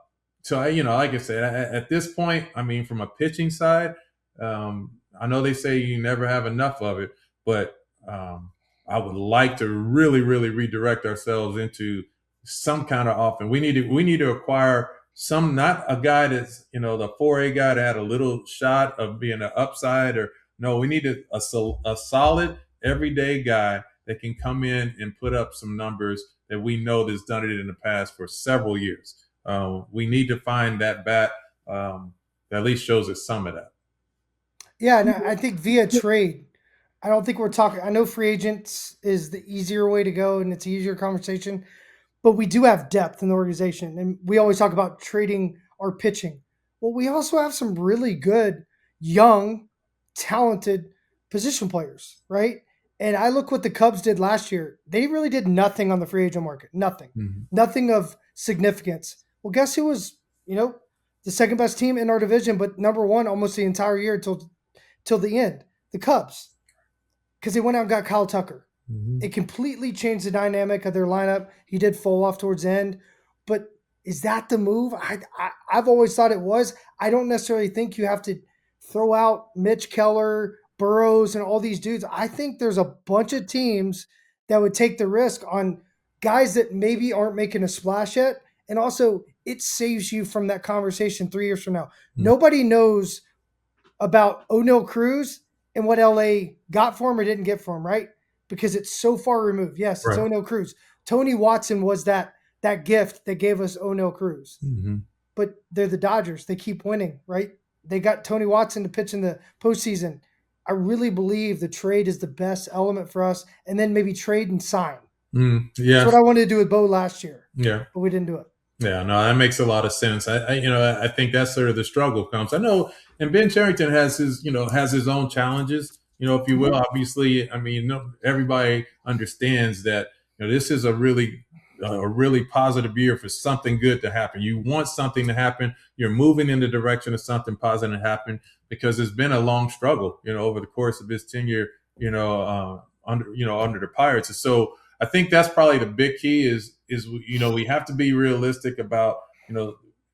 like I said, at this point, I mean, from a pitching side, I know they say you never have enough of it, but I would like to really, really redirect ourselves into some kind of offense. We need to acquire some, not a guy that's the 4A guy that had a little shot of being an upside, or no, we need a solid everyday guy that can come in and put up some numbers that we know that's done it in the past for several years. We need to find that bat that at least shows us some of that. Yeah, and I think via trade, I don't think we're talking. I know free agents is the easier way to go, and it's an easier conversation. But we do have depth in the organization, and we always talk about trading our pitching. Well, we also have some really good, young, talented position players, right? And I look what the Cubs did last year. They really did nothing on the free agent market. Nothing. Mm-hmm. Nothing of significance. Well, guess who was, the second best team in our division, but number one almost the entire year till the end? The Cubs. Because they went out and got Kyle Tucker. Mm-hmm. It completely changed the dynamic of their lineup. He did fall off towards the end, but is that the move? I've always thought it was. I don't necessarily think you have to throw out Mitch Keller, Burrows, and all these dudes. I think there's a bunch of teams that would take the risk on guys that maybe aren't making a splash yet. And also, it saves you from that conversation 3 years from now. Mm-hmm. Nobody knows about O'Neal Cruz and what LA got for him or didn't get for him, right? Because it's so far removed. Yes, it's Right. O'Neal Cruz. Tony Watson was that gift that gave us O'Neal Cruz. Mm-hmm. But they're the Dodgers. They keep winning, right? They got Tony Watson to pitch in the postseason. I really believe the trade is the best element for us, and then maybe trade and sign. Yeah, That's what I wanted to do with Bo last year. Yeah, but we didn't do it. Yeah, no, that makes a lot of sense. I think that's sort of the struggle comes. I know, and Ben Cherington has his own challenges, if you will. Obviously, I mean, everybody understands that this is a really positive year for something good to happen. You want something to happen. You're moving in the direction of something positive to happen, because it's been a long struggle, over the course of his tenure, under the Pirates. And so I think that's probably the big key is we have to be realistic about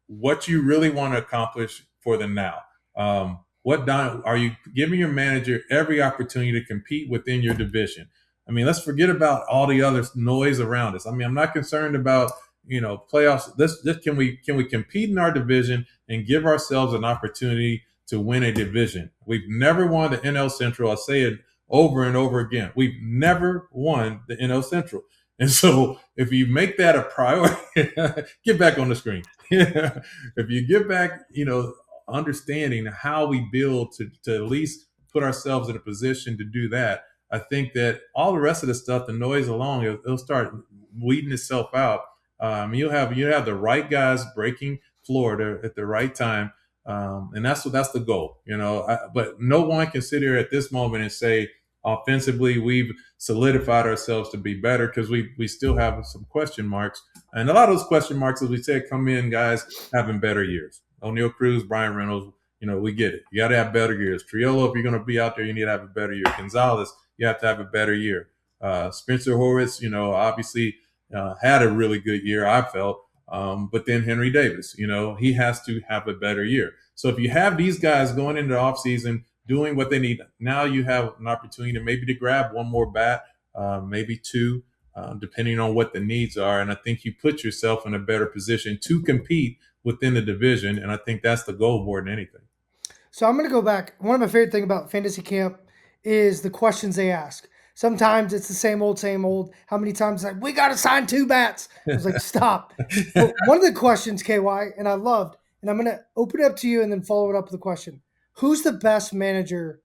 what you really want to accomplish for the now. Are you giving your manager every opportunity to compete within your division? I mean, let's forget about all the other noise around us. I mean, I'm not concerned about playoffs. Can we compete in our division and give ourselves an opportunity to win a division? We've never won the NL Central. I say it over and over again. We've never won the NL Central. And so if you make that a priority, get back on the screen. If you get back, understanding how we build to at least put ourselves in a position to do that, I think that all the rest of the stuff, the noise along, it'll start weeding itself out. You have the right guys breaking Florida at the right time. And that's the goal, but no one can sit here at this moment and say offensively we've solidified ourselves to be better, because we still have some question marks. And a lot of those question marks, as we said, come in guys having better years. O'Neal Cruz, Brian Reynolds, we get it. You got to have better years. Triolo, if you're going to be out there, you need to have a better year. Gonzalez, you have to have a better year. Spencer Horwitz, obviously had a really good year, I felt. But then Henry Davis, he has to have a better year. So if you have these guys going into the offseason doing what they need, now you have an opportunity to maybe to grab one more bat, maybe two, depending on what the needs are. And I think you put yourself in a better position to compete within the division. And I think that's the goal more than anything. So I'm going to go back. One of my favorite things about fantasy camp is the questions they ask. Sometimes it's the same old, same old. How many times like we got to sign 2 bats? I was like, stop. But one of the questions, KY, and I loved, and I'm going to open it up to you and then follow it up with a question. Who's the best manager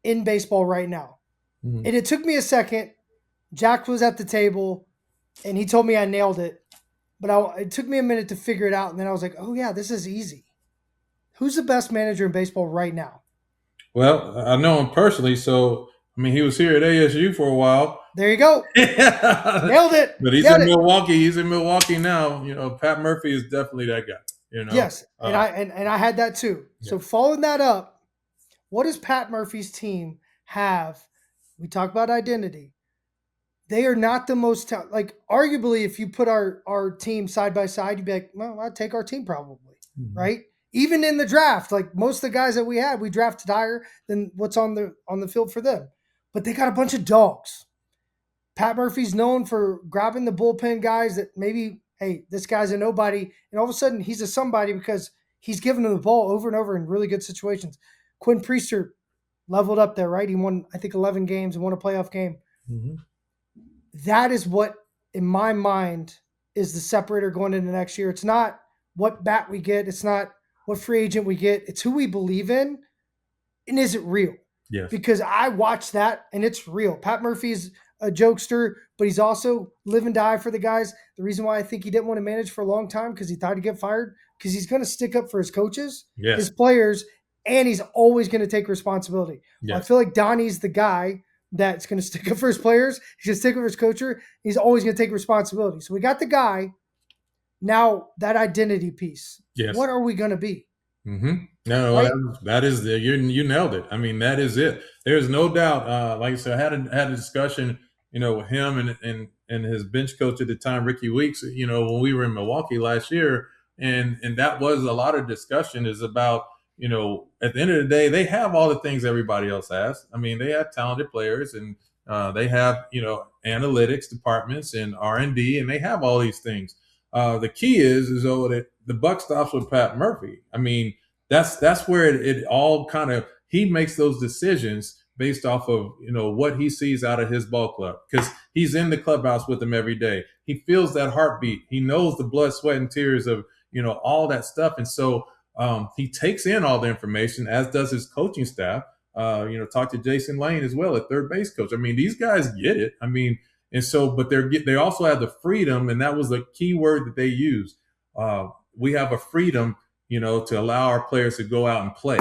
in baseball right now? Mhm. And it took me a second. Jack was at the table, and he told me I nailed it. But it took me a minute to figure it out, and then I was like, oh, yeah, this is easy. Who's the best manager in baseball right now? Well, I know him personally, so I mean, he was here at ASU for a while. There you go. Nailed it. But he's Nailed in it. Milwaukee. He's in Milwaukee now. You know, Pat Murphy is definitely that guy. You know. Yes, and I had that too. So following that up, what does Pat Murphy's team have? We talk about identity. They are not the most like arguably if you put our team side by side, you'd be like, well, I'd take our team probably, right? Even in the draft, like most of the guys that we had, we drafted higher than what's on the field for them. But they got a bunch of dogs. Pat Murphy's known for grabbing the bullpen guys that maybe, hey, this guy's a nobody, and all of a sudden he's a somebody because he's giving them the ball over and over in really good situations. Quinn Priester leveled up there, right? He won, I think, 11 games and won a playoff game. Mm-hmm. That is what, in my mind, is the separator going into next year. It's not what bat we get. It's not what free agent we get. It's who we believe in, and is it real? Yes. Because I watched that, and it's real. Pat Murphy's a jokester, but he's also live and die for the guys. The reason why I think he didn't want to manage for a long time because he thought he'd get fired, because he's going to stick up for his coaches, his players, and he's always going to take responsibility. Well, I feel like Donnie's the guy that's going to stick up for his players. He's going to stick up for his coacher. He's always going to take responsibility. So we got the guy. Now that identity piece. Yes. What are we going to be? Mm-hmm. No, right? that is the you nailed it. I mean, that is it. There's no doubt. Like I said, I had a discussion, with him and his bench coach at the time, Ricky Weeks. When we were in Milwaukee last year, and that was a lot of discussion is about. At the end of the day, they have all the things everybody else has. I mean, they have talented players, and they have analytics departments and R&D, and they have all these things. The key is that the buck stops with Pat Murphy. I mean, that's where it all kind of he makes those decisions based off of what he sees out of his ball club, because he's in the clubhouse with them every day. He feels that heartbeat. He knows the blood, sweat, and tears of all that stuff, and so he takes in all the information, as does his coaching staff. Talk to Jason Lane as well, a third base coach. I mean, these guys get it. I mean. And so, but they also have the freedom, and that was the key word that they used. We have a freedom, to allow our players to go out and play,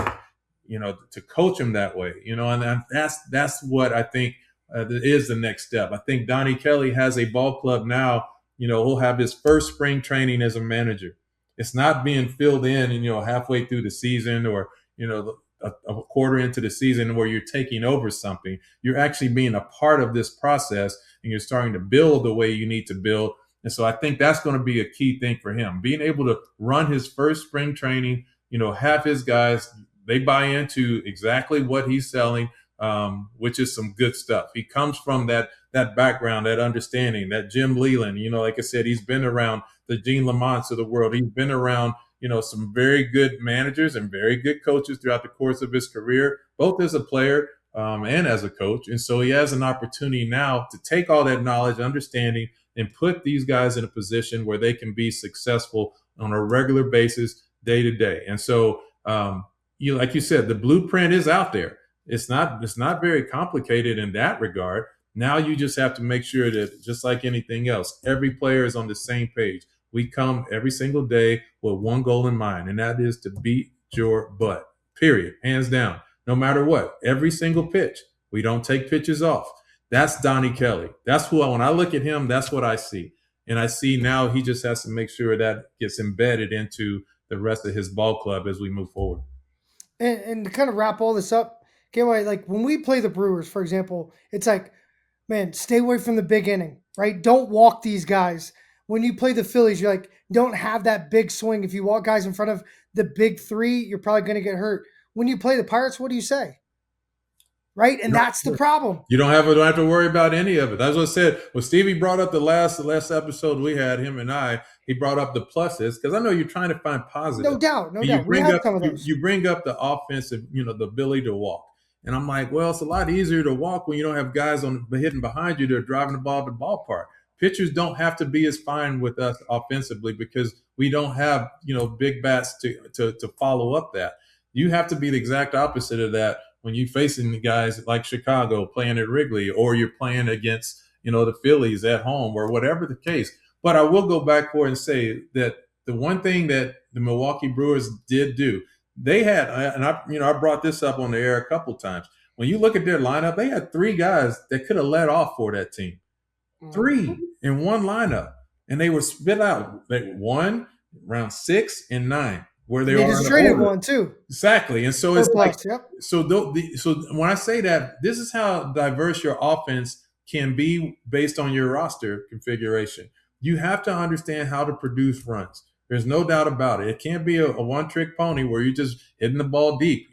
to coach them that way, and that's what I think is the next step. I think Donnie Kelly has a ball club now. He'll have his first spring training as a manager. It's not being filled in, halfway through the season or a quarter into the season where you're taking over something. You're actually being a part of this process, and you're starting to build the way you need to build. And so I think that's going to be a key thing for him, being able to run his first spring training, have his guys, they buy into exactly what he's selling, which is some good stuff. He comes from that background, that understanding, that Jim Leland, like I said, he's been around the Gene Lamonts of the world. He's been around some very good managers and very good coaches throughout the course of his career, both as a player and as a coach. And so he has an opportunity now to take all that knowledge, understanding, and put these guys in a position where they can be successful on a regular basis, day to day. And so, like you said, the blueprint is out there. It's not very complicated in that regard. Now you just have to make sure that, just like anything else, every player is on the same page. We come every single day with one goal in mind, and that is to beat your butt, period, hands down, no matter what. Every single pitch. We don't take pitches off. That's Donnie Kelly. That's when I look at him, that's what I see. And I see now he just has to make sure that gets embedded into the rest of his ball club as we move forward. And to kind of wrap all this up, like when we play the Brewers, for example, it's like, man, stay away from the big inning, right? Don't walk these guys. When you play the Phillies, you're like, don't have that big swing. If you walk guys in front of the big three, you're probably going to get hurt. When you play the Pirates, what do you say? right? And that's the problem. You don't have to worry about any of it. That's what I said. When Stevie brought up the last episode we had, him and I, he brought up the pluses because I know you're trying to find positive. No doubt, no And doubt. We have some of those. you bring up the offensive, the ability to walk. And I'm like, well, it's a lot easier to walk when you don't have guys hitting behind you that are driving the ball to the ballpark. Pitchers don't have to be as fine with us offensively because we don't have, big bats to follow up that. You have to be the exact opposite of that when you're facing the guys like Chicago playing at Wrigley, or you're playing against, the Phillies at home, or whatever the case. But I will go back for and say that the one thing that the Milwaukee Brewers did do, they had, and I brought this up on the air a couple times. When you look at their lineup, they had three guys that could have led off for that team. Three in one lineup, and they were spit out. One round 6 and 9, where they just traded one too. Exactly, and so it's plus, like, so when I say that, this is how diverse your offense can be based on your roster configuration. You have to understand how to produce runs. There's no doubt about it. It can't be a one-trick pony where you're just hitting the ball deep.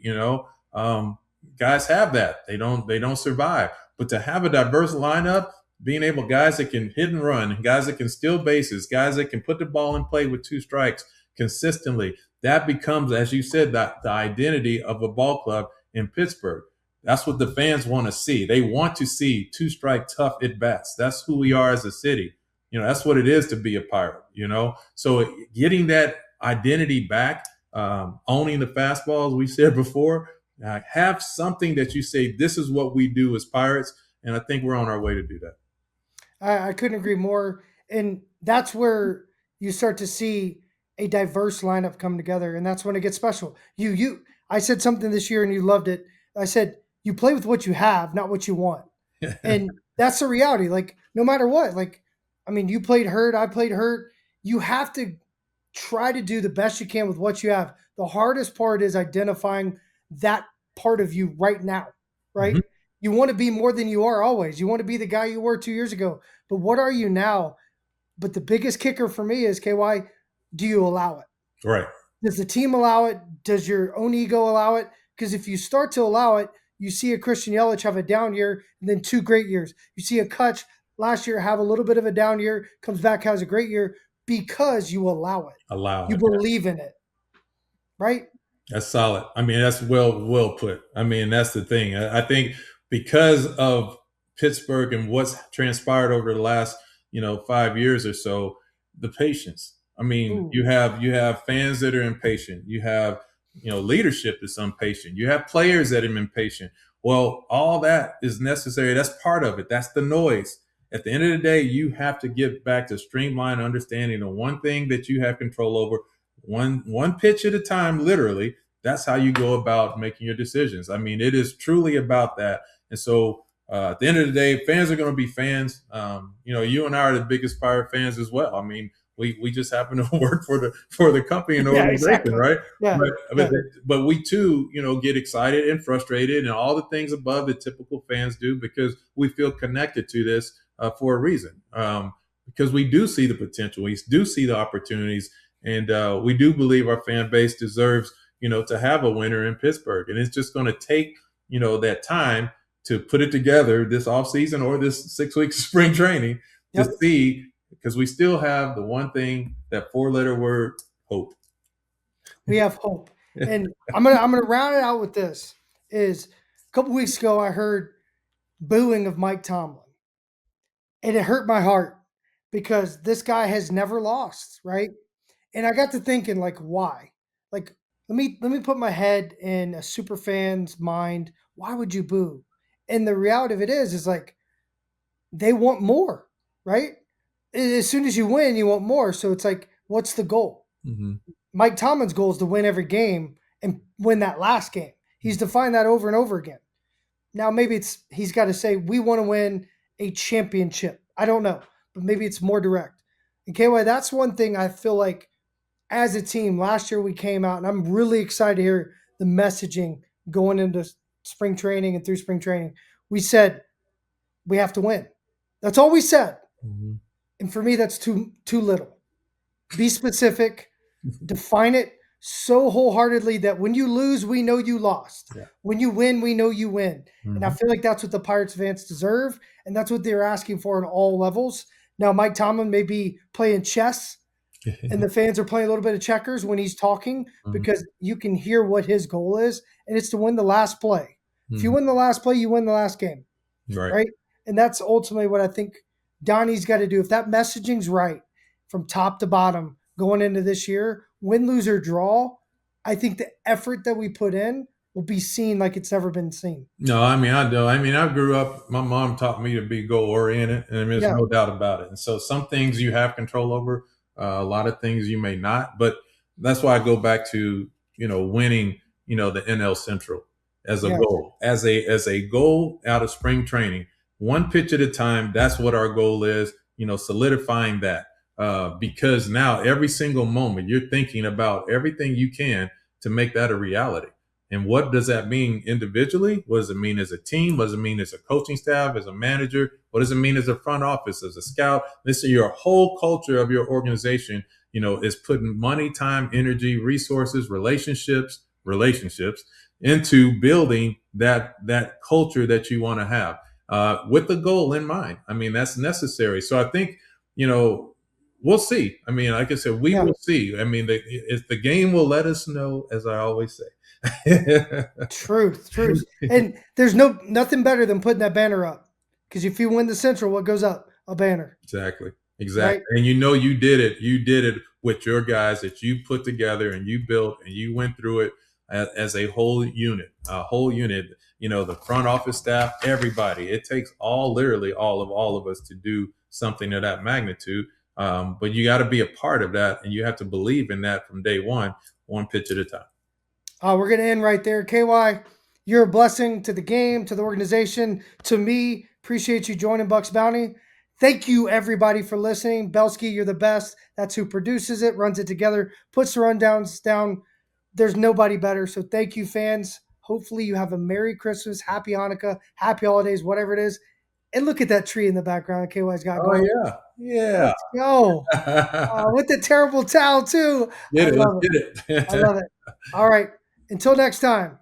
Guys have that. They don't survive. But to have a diverse lineup, being able, guys that can hit and run, guys that can steal bases, guys that can put the ball in play with 2 strikes consistently, that becomes, as you said, the identity of a ball club in Pittsburgh. That's what the fans want to see. They want to see 2-strike tough at-bats. That's who we are as a city. That's what it is to be a Pirate, So getting that identity back, owning the fastball, as we said before, have something that you say, this is what we do as Pirates, and I think we're on our way to do that. I couldn't agree more. And that's where you start to see a diverse lineup come together, and that's when it gets special. I said something this year and you loved it. I said, you play with what you have, not what you want. And that's the reality. Like, no matter what, you played hurt, I played hurt. You have to try to do the best you can with what you have. The hardest part is identifying that part of you right now, right? Mm-hmm. You want to be more than you are always. You want to be the guy you were 2 years ago. But what are you now? But the biggest kicker for me is, KY, do you allow it? Right. Does the team allow it? Does your own ego allow it? Because if you start to allow it, you see a Christian Yelich have a down year and then 2 great years. You see a Kutch last year have a little bit of a down year, comes back, has a great year, because you allow it. You believe in it. Right? That's solid. That's well put. That's the thing. I think because of Pittsburgh and what's transpired over the last, 5 years or so, the patience. You have fans that are impatient. You have, leadership that's impatient. You have players that are impatient. Well, all that is necessary. That's part of it. That's the noise. At the end of the day, you have to get back to streamlined understanding of one thing that you have control over, one pitch at a time, literally. That's how you go about making your decisions. It is truly about that. And so at the end of the day, fans are going to be fans. You and I are the biggest Pirate fans as well. We just happen to work for the company and organization, exactly. Right? Yeah. But we too, get excited and frustrated and all the things above that typical fans do, because we feel connected to this for a reason. Because we do see the potential, we do see the opportunities, and we do believe our fan base deserves, to have a winner in Pittsburgh. And it's just going to take, that time to put it together this offseason or this 6 weeks of spring training to see, because we still have the one thing, that 4-letter word, hope. We have hope. And I'm gonna round it out with this. Is a couple weeks ago I heard booing of Mike Tomlin. And it hurt my heart, because this guy has never lost, right? And I got to thinking, why? Let me put my head in a super fan's mind. Why would you boo? And the reality of it is they want more, right? As soon as you win, you want more. So it's what's the goal? Mm-hmm. Mike Tomlin's goal is to win every game and win that last game. He's defined that over and over again. Now, maybe he's got to say, we want to win a championship. I don't know, but maybe it's more direct. And KY, that's one thing I feel like as a team, last year we came out, and I'm really excited to hear the messaging going into spring training and through spring training. We said, we have to win. That's all we said. Mm-hmm. And for me, that's too little. Be specific, define it, so wholeheartedly that when you lose, we know you lost. Yeah. When you win, we know you win. And I Mhm. feel like that's what the Pirates fans deserve, and that's what they're asking for in all levels. Now, Mike Tomlin may be playing chess, and the fans are playing a little bit of checkers when he's talking Mhm. because you can hear what his goal is, and it's to win the last play. If you Mhm. win the last play, you win the last game, Right. right? And that's ultimately what I think Donnie's got to do. If that messaging's right from top to bottom going into this year, win, lose, or draw, I think the effort that we put in will be seen like it's never been seen. No, I mean I do. I mean I grew up. My mom taught me to be goal oriented, and there's Yeah, no doubt about it. And so some things you have control over, a lot of things you may not. But that's why I go back to winning the NL Central as a yeah, goal, as a goal out of spring training, one pitch at a time. That's what our goal is. Solidifying that because now every single moment you're thinking about everything you can to make that a reality. And what does that mean individually? What does it mean as a team? What does it mean as a coaching staff, as a manager? What does it mean as a front office, as a scout? This is your whole culture of your organization, is putting money, time, energy, resources, relationships into building that culture that you want to have with the goal in mind. I mean, that's necessary. So I think, we'll see. I mean, like I said, we yeah. will see. I mean, the game will let us know, as I always say. Truth. And there's nothing better than putting that banner up. Because if you win the Central, what goes up? A banner, Exactly. Exactly. right? And you did it. You did it with your guys that you put together and you built and you went through it as a whole unit. A whole unit. The front office staff, everybody. It takes literally all of us to do something of that magnitude. But you got to be a part of that, and you have to believe in that from day one pitch at a time. We're going to end right there. KY, you're a blessing to the game, to the organization, to me. Appreciate you joining Bucs Bounty. Thank you, everybody, for listening. Belsky, you're the best. That's who produces it, runs it together, puts the rundowns down. There's nobody better. So thank you, fans. Hopefully, you have a Merry Christmas, Happy Hanukkah, Happy Holidays, whatever it is. And look at that tree in the background that KY's got Oh going. yeah, yeah. Let's go. With the terrible towel, too. I Get it. Let's love it. get I it. love it. All right. Until next time.